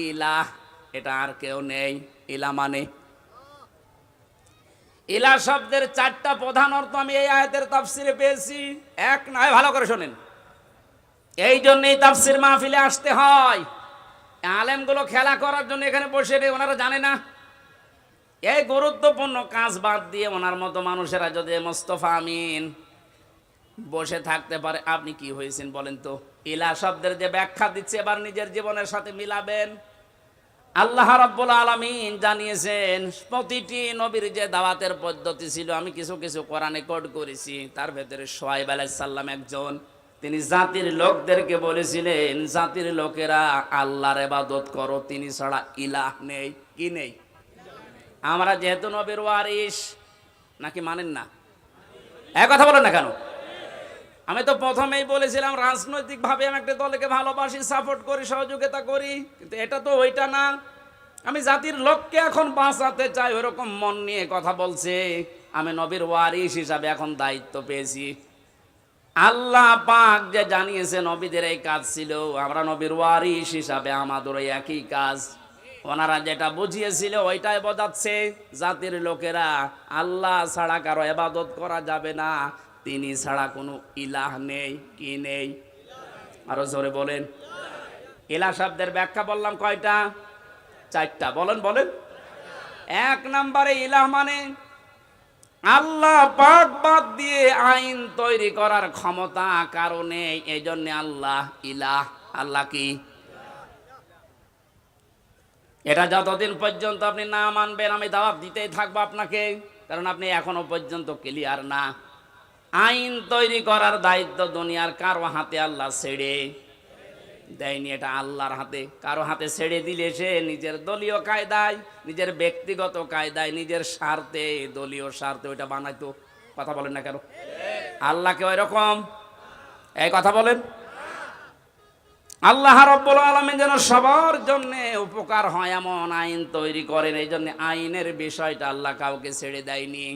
ইলাহ এটা আর কেউ নেই। ইলাহ মানে, ইলাহ শব্দের 4টা প্রধান অর্থ আমি এই আয়াতের তাফসিরে পেয়েছি। এক নয়, ভালো করে শোনেন। এই জন্যই তাফসির মাহফিলে আসতে হয়। আলেমগুলো খেলা করার জন্য এখানে বসে নেই, ওনারা জানে না। এই গুরুত্বপূর্ণ কাজ বাদ দিয়ে ওনার মতো মানুষেরা যদি মোস্তফা আমিন বসে থাকতে পারে, আপনি কি হয়েছেন বলেন তো? ইলাহ শব্দের যে ব্যাখ্যা দিচ্ছে, এবার নিজের জীবনের সাথে মিলাবেন। আল্লাহ রাব্বুল আলামিন জানিয়েছেন, প্রতিটি নবীর যে দাওয়াতের পদ্ধতি ছিল, আমি কিছু কিছু কোরআনে কোড করেছি। তার ভেতরে শুআয়ব আলাইহিস সালাম একজন। তিনি জাতির লোকদেরকে বলেছিলেন, জাতির লোকেরা আল্লাহর ইবাদত করো, তিনি ছাড়া ইলাহ নেই। কি নেই? আমরা যেহেতু নবীর ওয়ারিস, নাকি মানেন না? এক কথা বলেন না কেন? আমি তো প্রথমেই বলেছিলাম, রাজনৈতিকভাবে আমি একটা দলকে ভালোবাসি, সাপোর্ট করি, সহযোগিতা করি, কিন্তু এটা তো ওইটা না। আমি জাতির লোককে এখন বাঁচাতে চাই, ওরকম মন নিয়ে কথা বলছে। আমি নবীর ওয়ারিস হিসাবে এখন দায়িত্ব পেয়েছি। আল্লাহ পাক যে জানিয়েছে নবীদের এই কাজ ছিল, আমরা নবীর ওয়ারিস হিসাবে আমাদের একই কাজ। ওনারা যেটা বুঝিয়েছিল ওইটাই বোঝাচ্ছে, জাতির লোকেরা আল্লাহ ছাড়া কারো ইবাদত করা যাবে না, তিনি ছাড়া কোনো ইলাহ নেই। কি নেই? আরো জোরে বলেন। ইলাহ শব্দের ব্যাখ্যা বললাম কয়টা? 4টা। বলেন বলেন। 1 নম্বরে ইলাহ মানে আল্লাহ পাক বাদ দিয়ে আইন তৈরি করার ক্ষমতা কারো নেই, এই জন্য আল্লাহ ইলাহ। আল্লাহ কি? এটা যতদিন পর্যন্ত আপনি না মানবেন, আমি দাওয়াত দিতেই থাকবো আপনাকে, কারণ আপনি এখনো পর্যন্ত ক্লিয়ার না। আইন তৈরি করার দায়িত্ব দুনিয়ার কারো হাতে আল্লাহ ছেড়ে দেয়নি, এটা আল্লাহর হাতে। কারো হাতে ছেড়ে দিলে সে নিজের দলীয় কায়দায়, নিজের ব্যক্তিগত কায়দায়, নিজের স্বার্থে, দলীয় স্বার্থে ওইটা বানাইতো। কথা বলেন না কেন? আল্লাহকে ওই রকম এই কথা বলেন। আল্লাহ রাব্বুল আলামিন যেন সবার জন্য উপকার হয় এমন আইন তৈরি করেন, এই জন্য আইনের বিষয়টা আল্লাহ কাউকে ছেড়ে দেয়নি।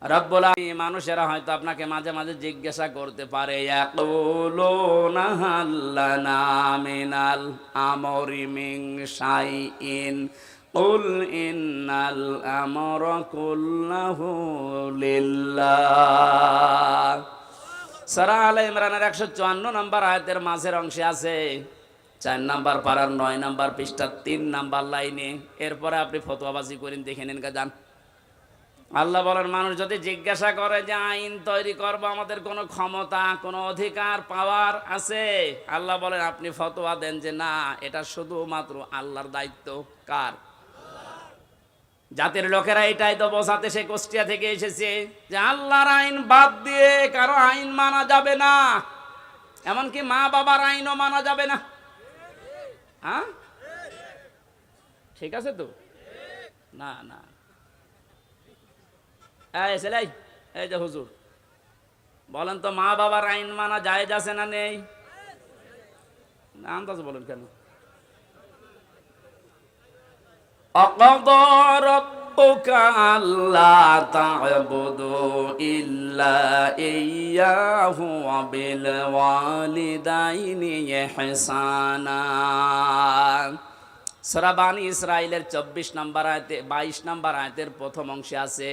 রব্বুল আলামিন, মানুষেরা হয়তো আপনাকে মাঝে মাঝে জিজ্ঞাসা করতে পারে, ইয়াকুলুনা হাল লানা মিনাল আমরি মিন শাইইন কুল ইন্নাল আমরা কুল্লাহু লিল্লাহ। সূরা আলে ইমরানের 154 নম্বর আয়াতের মাঝের অংশে আছে, 4 নম্বর পারার 9 নম্বর পৃষ্ঠা 3 নম্বর লাইনে। এরপরে আপনি ফতোয়াবাজি করেন, দেখে নেন কা যান। আল্লাহ বলেন, মানুষ যদি জিজ্ঞাসা করে যে আইন তৈরি করবো, আমাদের কোনো ক্ষমতা, কোনো অধিকার, পাওয়ার আছে? আল্লাহ বলেন, আপনি ফতোয়া দেন যে না, এটা শুধুমাত্র আল্লাহর দায়িত্ব। কার? জাতির লোকেরা এটাই তো বোঝাতে সে কুষ্টিয়া থেকে এসেছে যে আল্লাহর আইন বাদ দিয়ে কারো আইন মানা যাবে না, এমনকি মা বাবার আইনও মানা যাবে না। হ্যাঁ, ঠিক আছে তো? না না, এই যে হুজুর বলেন তো, মা বাবার আইন মানা জায়েজ আছে না নেই? আন্দাজ বলেন কেন? أقضى ربك ألا تعبدوا إلا إياه وبالوالدين إحسانا। সূরা বানী ইসরাঈলের 24 নম্বর আয়াতে 22 নম্বর আয়াতের প্রথম অংশে আছে,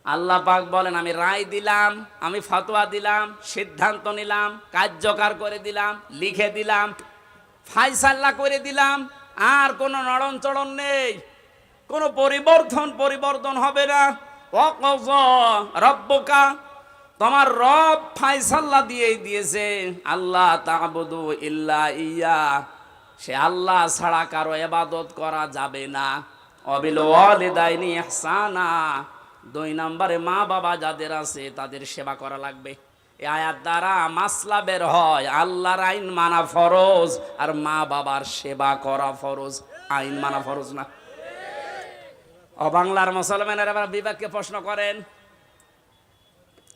আল্লাহ পাক বলেন, আমি রায় দিলাম, আমি ফতোয়া দিলাম, সিদ্ধান্ত নিলাম, কার্যকর করে দিলাম, লিখে দিলাম, ফায়সালা করে দিলাম, আর কোনো নড়নচড়ন নেই, কোনো পরিবর্তন হবে না। ওয়াকযা রব্বুকা, তোমার রব ফায়সালা দিয়েই দিয়েছে, আল্লাহ তা'বুদু ইল্লা ইয়া, সে আল্লাহ ছাড়া কারো ইবাদত করা যাবে না। অবিল ওয়ালিদাইনি ইহসানা, 2 নম্বরে মা বাবা যাদের আছে তাদের সেবা করা লাগবে। এই আয়াত দ্বারা মাসলা বের হয়, আল্লাহর আইন মানা ফরজ আর মা বাবার সেবা করা ফরজ, আইন মানা ফরজ না। বাংলার মুসলমানেরা আবার বিবেককে প্রশ্ন করেন,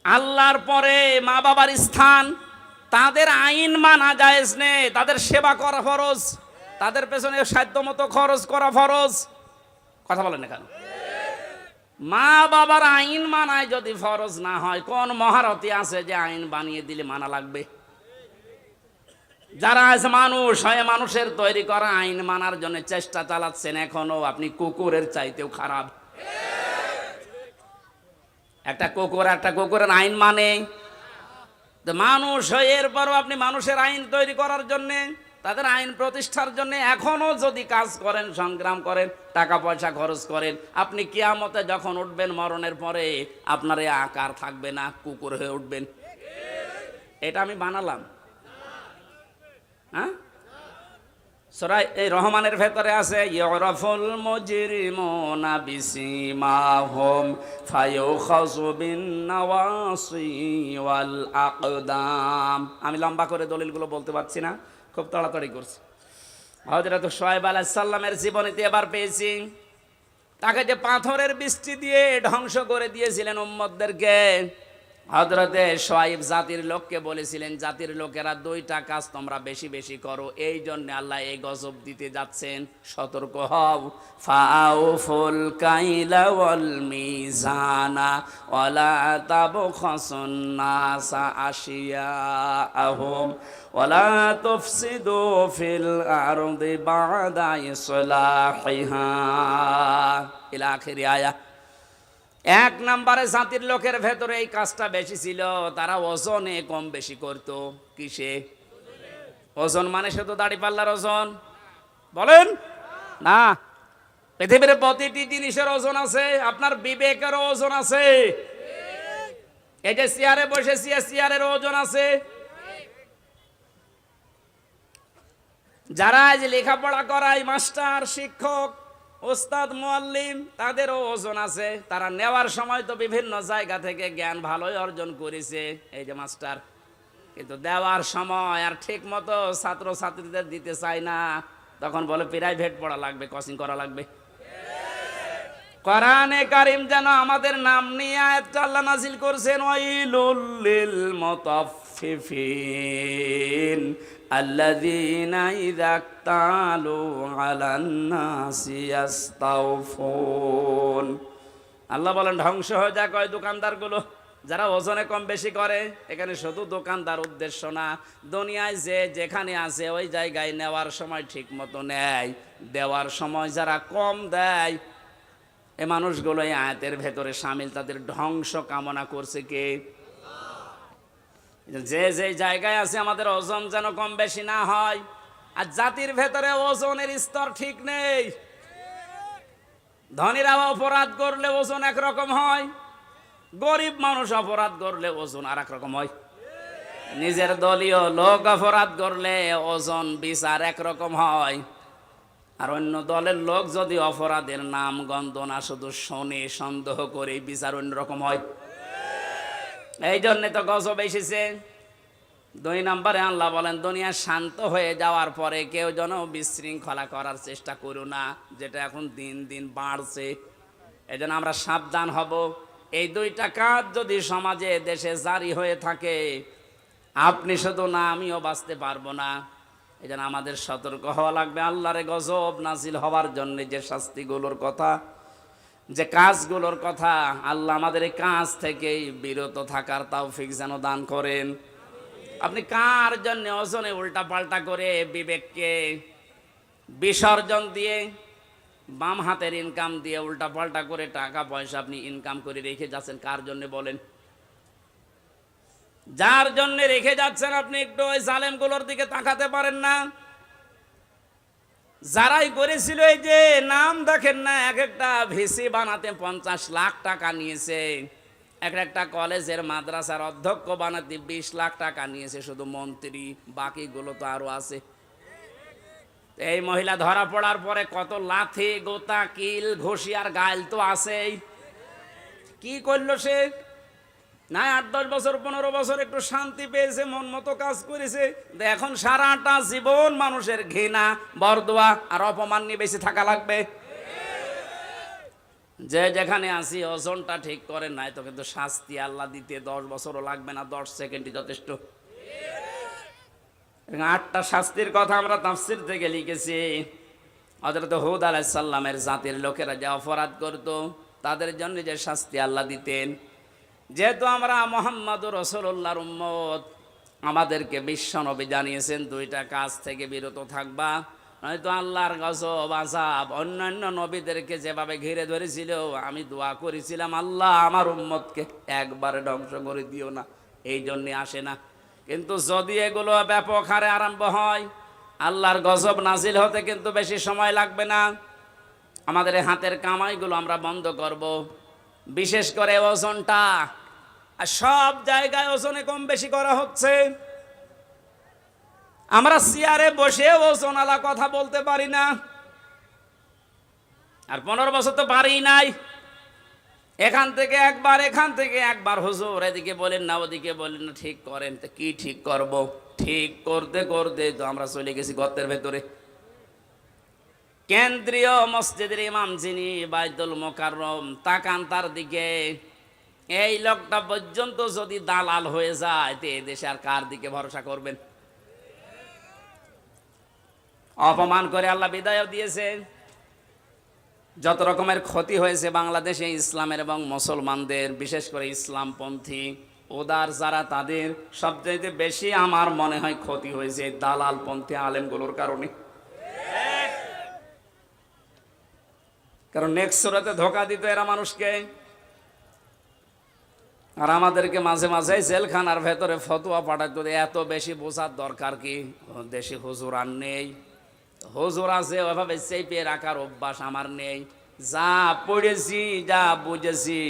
আল্লাহর পরে মা বাবার স্থান, তাদের আইন মানা জায়েজ নেই, তাদের সেবা করা ফরজ, তাদের পেছনে সাধ্যমতো খরচ করা ফরজ। কথা বলেন না কেন? মা বাবার আইন মানায় যদি ফরজ না হয়, কোন মহারথী আছে যে আইন বানিয়ে দিলে মানা লাগবে? যারা আজ মানুষ হয়ে মানুষের তৈরি করা আইন মানার জন্য চেষ্টা চালাচ্ছেন, এখনো আপনি কুকুরের চাইতেও খারাপ। একটা কুকুরের আইন মানে মানুষ হয়ে, এরপরও আপনি মানুষের আইন তৈরি করার জন্য, তাদের আইন প্রতিষ্ঠার জন্য এখনো যদি কাজ করেন, সংগ্রাম করেন, টাকা পয়সা খরচ করেন, আপনি কিয়ামতে যখন উঠবেন মরণের পরে আপনার এই আকার থাকবে না, কুকুর হয়ে উঠবেন। এটা আমি বানালাম। হ্যাঁ, সূরা এই রহমানের ভেতরে আছে, ইউরাফুল মুজরিমুনা বিসিমাহুম ফায়ুখাযু বিন নাওয়াসি ওয়াল আকদাম। আমি লম্বা করে দলিলগুলো বলতে পারছি না, খুব তাড়াতাড়ি করছি। হযরত শুআয়ব আলাইহিস সালামের জীবনীতে এবার পেয়েছি, তাকে যে পাথরের বৃষ্টি দিয়ে ধ্বংস করে দিয়েছিলেন উম্মতদেরকে, হযরতে শুআয়ব জাতির লোককে বলেছিলেন, জাতির লোকেরা 2টা কাজ তোমরা বেশি বেশি করো, এই জন্য আল্লাহ এই গজব দিতে যাচ্ছেন, সতর্ক হও। ফাউফুল কাইলা ওয়াল মিজানা ওয়ালা তাবখাসুন নাসা আশিয়াআহুম ওয়ালা তুফসিদু ফিল আরদি বা'দা ইসলাহিহা ইলা আখির আয়া। 1 নম্বরে জাতির লোকের ভেতরে এই কাজটা বেশি ছিল, তারা ওজনে কম বেশি করত। কিসে ওজন? মানে শুধু দাড়ি পাল্লার ওজন বলেন না, পৃথিবীর প্রতিটি জিনিসের ওজন আছে, আপনার বিবেকেরও ওজন আছে। এই যে চেয়ারে বসেছি, চেয়ারের ওজন আছে। যারা আজ লেখাপড়া করায়, মাস্টার, শিক্ষক, ওস্তাদ, মুআল্লিম, তাদেরও ওজন আছে। তারা নেওয়ার সময় তো বিভিন্ন জায়গা থেকে জ্ঞান ভালোই অর্জন করেছে, এই যে মাস্টার, কিন্তু দেওয়ার সময় আর ঠিক মতো ছাত্র ছাত্রীদের দিতে চায় না, তখন বলে প্রাইভেট পড়া লাগবে, কোচিং করা লাগবে। কোরআনে কারীম যেন আমাদের নাম নিয়ে আয়াতটা আল্লাহ নাযিল করেছেন, ওয়াইলুল লিল মুতাফফিফিন আল্লাযীনা ইযা ইক্তালু আলান নাসি ইস্তাওফুন। আল্লাহ বলেন ধ্বংস হয়ে যাক ওই দোকানদারগুলো যারা ওজনে কম বেশি করে। এখানে শুধু দোকানদার উদ্দেশ্য না, দুনিয়ায় যে যেখানে আছে ওই জায়গায় নেওয়ার সময় ঠিক মতো নেয়, দেওয়ার সময় যারা কম দেয়, এই মানুষগুলো এই আয়াতের ভেতরে শামিল। তাদের ধ্বংস কামনা করছে কে? যে যে জায়গায় আছে আমাদের ওজন যেন কম বেশি না হয়। আর জাতির ভেতরে ওজনের স্তর ঠিক নেই। ধনীরা অপরাধ করলে ওজন একরকম হয়, গরিব মানুষ অপরাধ করলে ওজন আর এক রকম হয়। নিজের দলীয় লোক অপরাধ করলে ওজন বিচার একরকম হয়, আর অন্য দলের লোক যদি অপরাধের নাম গন্ধ না শুধু শোনে, সন্দেহ করে, বিচার অন্যরকম হয়। এই জন্য তো গজব এসেছে। 2 নম্বরে আল্লাহ বলেন, দুনিয়া শান্ত হয়ে যাওয়ার পরে কেউ যেন বিশৃঙ্খলা করার চেষ্টা করো না, যেটা এখন দিন দিন বাড়ছে। এই জন্য আমরা সাবধান হব। এই 2টা কাজ যদি সমাজে, দেশে জারি হয়ে থাকে, আপনি শুধু না, আমিও বাঁচতে পারবো না। এই জন্য আমাদের সতর্ক হওয়া লাগবে। আল্লাহর গজব নাজিল হওয়ার জন্য যে শাস্তিগুলোর কথা, যে কাজগুলোর কথা, আল্লাহ আমাদের এই কাজ থেকেই বিরত থাকার তৌফিক যেন দান করেন। আপনি কার জন্য ওজনে উল্টা পাল্টা করে বিবেককে বিসর্জন দিয়ে, বাম হাতের ইনকাম দিয়ে উল্টা পাল্টা করে টাকা পয়সা আপনি ইনকাম করে রেখে যাচ্ছেন? কার জন্য বলেন? যার জন্য রেখে যাচ্ছেন আপনি একটু ওই জালেমগুলোর দিকে তাকাতে পারেন না? যারাই করেছিল, এই যে নাম দেখেন না, এক একটা ভিসি বানাতে 50 লাখ টাকা নিয়েছে, একটা কলেজের মাদ্রাসার অধ্যক্ষ বানাতে 20 লাখ টাকা নিয়েছে শুধু মন্ত্রী, বাকিগুলো তো আরো আছে। এই মহিলা ধরা পড়ার পরে কত লাথি গোতা কিল ঘুষি আর গাইল তো আছেই। কি করলো সে? না 8-10 বছর 15 বছর একটু শান্তি পেয়েছে, মন মতো কাজ করেছে। এখন সারাটা জীবন মানুষের ঘৃণা বরদোয়া আর অপমান নিয়ে বেশি থাকা লাগবে। যে যেখানে আসি ওজনটা ঠিক করেন নাই তো কিন্তু শাস্তি আল্লাহ দিতে 10 বছরও লাগবে না, 10 সেকেন্ডই যথেষ্ট। 8টা শাস্তির কথা আমরা তাফসীর থেকে লিখেছি। হযরত হুদ আলাইহিস সালামের জাতির লোকেরা যে অপরাধ করত তাদের জন্য যে শাস্তি আল্লাহ দিতেন। যেহেতু আমরা মুহাম্মদুর রাসূলুল্লাহর উম্মত, আমাদেরকে বিশ্বনবী জানিয়েছেন 2টা কাজ থেকে বিরত থাকবা, নয়তো আল্লাহর গজব আযাব। অন্যান্য নবীদেরকে যেভাবে ঘিরে ধরেছিল, আমি দোয়া করেছিলাম আল্লাহ আমার উম্মতকে একবারে ধ্বংস করে দিও না, এই জন্যে আসে না। কিন্তু যদি এগুলো ব্যাপক হারে আরম্ভ হয়, আল্লাহর গজব নাজিল হতে কিন্তু বেশি সময় লাগবে না। আমাদের হাতের কামাইগুলো আমরা বন্ধ করব, বিশেষ করে ওজনটা। আর সব জায়গায় ওজনে কম বেশি করা হচ্ছে। আমরা চেয়ারে বসে ওজনওয়ালা কথা বলতে পারি না, আর 15 বছর তো পারি নাই। এখান থেকে একবার হুজুর এদিকে বলেন না ওদিকে বলেন না, ঠিক করেন। তো কি ঠিক করব? ঠিক করতে করতে তো আমরা চলে গেছি গর্তের ভেতরে। কেন্দ্রীয় মসজিদের ইমাম যিনি বাইতুল মোকাররম, তাকান তার দিকে। এই লোকটা পর্যন্ত যদি দালাল হয়ে যায় তো এই দেশে আর কার দিকে ভরসা করবেন? অপমান করে আল্লাহ বিদায় দিয়েছে। যত রকমের ক্ষতি হয়েছে বাংলাদেশে ইসলামের এবং মুসলমানদের, বিশেষ করে ইসলামপন্থী উদার যারা, তাদের সবচেয়ে বেশি আমার মনে হয় ক্ষতি হয়েছে দালালপন্থী আলেমগুলোর কারণে। কারণ নেক্সট সূরাতে ধোঁকা দিত এরা মানুষকে, আর আমাদেরকে মাঝে মাঝে জেলখানার ভেতরে ফতোয়া পাঠাতো। এত বেশি বোঝার দরকার কি? দেশে হুজুর আর নেই, হুজুর আছে ওইভাবে চেপে রাখার অভ্যাস আমার নেই। যা পড়েছি যা বুঝেছি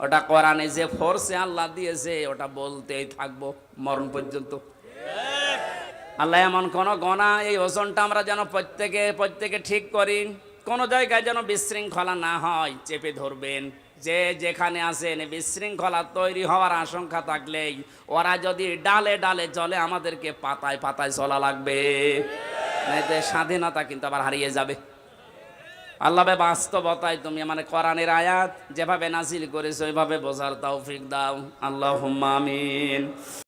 ওটা কোরআনে যে ফোর্সে আল্লাহ দিয়েছে ওটা বলতেই থাকবো মরণ পর্যন্ত। আল্লাহ এমন কোন গণা, এই ওজনটা আমরা যেন প্রত্যেকে ঠিক করি। কোন জায়গায় যেন বিশৃঙ্খলা না হয়, চেপে ধরবেন। যে যেখানে আছেন বিশৃঙ্খলা তৈরি হওয়ার আশঙ্কা থাকলেই ওরা যদি ডালে ডালে চলে, আমাদেরকে পাতায় পাতায় চলা লাগবে, নাইতে স্বাধীনতা কিন্তু আবার হারিয়ে যাবে। আল্লাহ বাস্তবতায় তুমি মানে কোরআনের আয়াত যেভাবে নাজিল করেছো ওইভাবে বোঝার তৌফিক দাও। আল্লাহুম্মা আমিন।